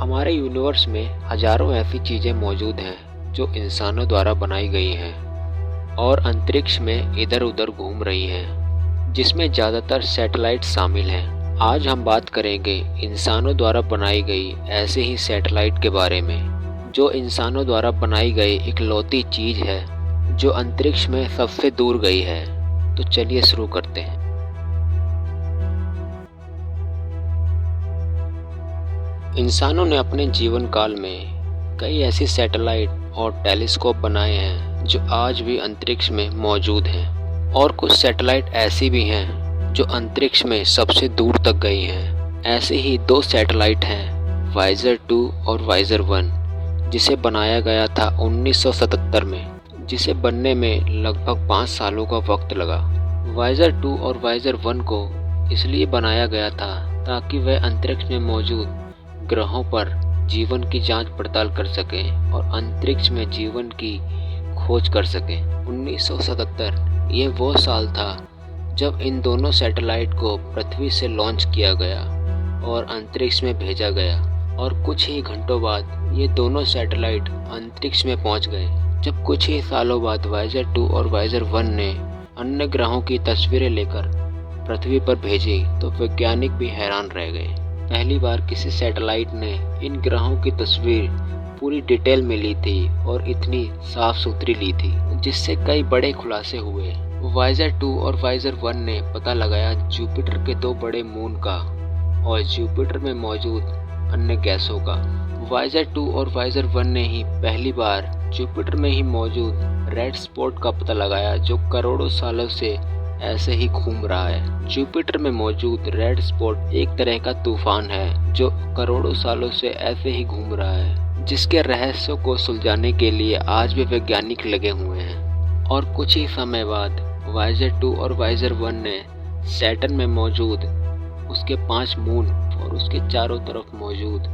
हमारे यूनिवर्स में हजारों ऐसी चीज़ें मौजूद हैं जो इंसानों द्वारा बनाई गई हैं और अंतरिक्ष में इधर उधर घूम रही हैं, जिसमें ज़्यादातर सैटेलाइट शामिल हैं। आज हम बात करेंगे इंसानों द्वारा बनाई गई ऐसे ही सैटेलाइट के बारे में, जो इंसानों द्वारा बनाई गई इकलौती चीज़ है जो अंतरिक्ष में सबसे दूर गई है। तो चलिए शुरू करते हैं। इंसानों ने अपने जीवन काल में कई ऐसी सैटेलाइट और टेलीस्कोप बनाए हैं जो आज भी अंतरिक्ष में मौजूद हैं, और कुछ सैटेलाइट ऐसी भी हैं जो अंतरिक्ष में सबसे दूर तक गई हैं। ऐसे ही दो सैटेलाइट हैं, वायेजर 2 और वायेजर 1, जिसे बनाया गया था 1977 में, जिसे बनने में लगभग 5 सालों का वक्त लगा। वायेजर 2 और वायेजर 1 को इसलिए बनाया गया था ताकि वह अंतरिक्ष में मौजूद ग्रहों पर जीवन की जांच पड़ताल कर सकें और अंतरिक्ष में जीवन की खोज कर सकें। 1977 ये वो साल था जब इन दोनों सैटेलाइट को पृथ्वी से लॉन्च किया गया और अंतरिक्ष में भेजा गया, और कुछ ही घंटों बाद ये दोनों सैटेलाइट अंतरिक्ष में पहुंच गए। जब कुछ ही सालों बाद वायेजर 2 और वायेजर 1 ने अन्य ग्रहों की तस्वीरें लेकर पृथ्वी पर भेजी तो वैज्ञानिक भी हैरान रह गए। पहली बार किसी सैटेलाइट ने इन ग्रहों की तस्वीर पूरी डिटेल में ली थी और इतनी साफ सुथरी ली थी, जिससे कई बड़े खुलासे हुए। वायेजर 2 और वायेजर 1 ने पता लगाया जुपिटर के 2 बड़े मून का और जुपिटर में मौजूद अन्य गैसों का। वायेजर 2 और वायेजर 1 ने ही पहली बार जुपिटर में ही मौजूद रेड स्पॉट का पता लगाया, जो करोड़ों सालों से ऐसे ही घूम रहा है। जुपिटर में मौजूद रेड स्पॉट एक तरह का तूफान है जो करोड़ों सालों से ऐसे ही घूम रहा है, जिसके रहस्यों को सुलझाने के लिए आज भी वैज्ञानिक लगे हुए हैं। और कुछ ही समय बाद वायेजर 2 और वायेजर 1 ने सैटर्न में मौजूद उसके 5 मून और उसके चारों तरफ मौजूद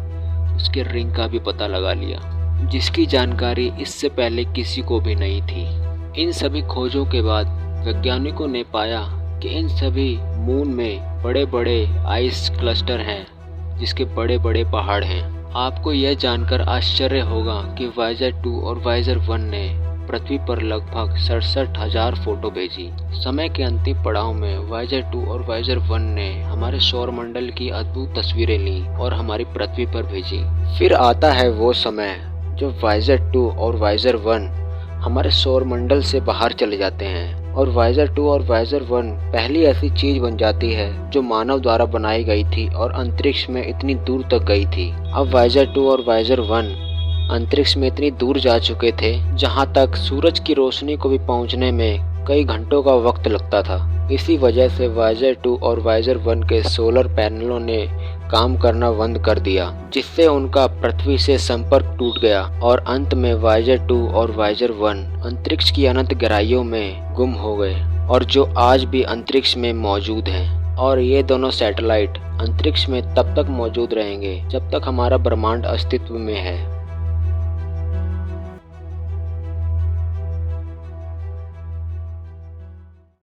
उसके रिंग का भी पता लगा लिया, जिसकी जानकारी इससे पहले किसी को भी नहीं थी। इन सभी खोजों के बाद वैज्ञानिकों ने पाया कि इन सभी मून में बड़े बड़े आइस क्लस्टर हैं, जिसके बड़े बड़े पहाड़ हैं। आपको यह जानकर आश्चर्य होगा कि वायेजर 2 और वायेजर 1 ने पृथ्वी पर लगभग 67,000 फोटो भेजी। समय के अंतिम पड़ाव में वायेजर 2 और वायेजर 1 ने हमारे सौरमंडल की अद्भुत तस्वीरें ली और हमारी पृथ्वी पर भेजी। फिर आता है वो समय जब वायेजर 2 और वायेजर 1 हमारे सौरमंडल से बाहर चले जाते हैं और वायेजर 2 और वायेजर 1 पहली ऐसी चीज बन जाती है जो मानव द्वारा बनाई गई थी और अंतरिक्ष में इतनी दूर तक गई थी। अब वायेजर 2 और वायेजर 1 अंतरिक्ष में इतनी दूर जा चुके थे जहां तक सूरज की रोशनी को भी पहुंचने में कई घंटों का वक्त लगता था। इसी वजह से वायेजर 2 और वायेजर 1 के सोलर पैनलों ने काम करना बंद कर दिया, जिससे उनका पृथ्वी से संपर्क टूट गया और अंत में वायेजर 2 और वायेजर 1 अंतरिक्ष की अनंत गहराइयों में गुम हो गए, और जो आज भी अंतरिक्ष में मौजूद हैं। और ये दोनों सैटेलाइट अंतरिक्ष में तब तक मौजूद रहेंगे जब तक हमारा ब्रह्मांड अस्तित्व में है।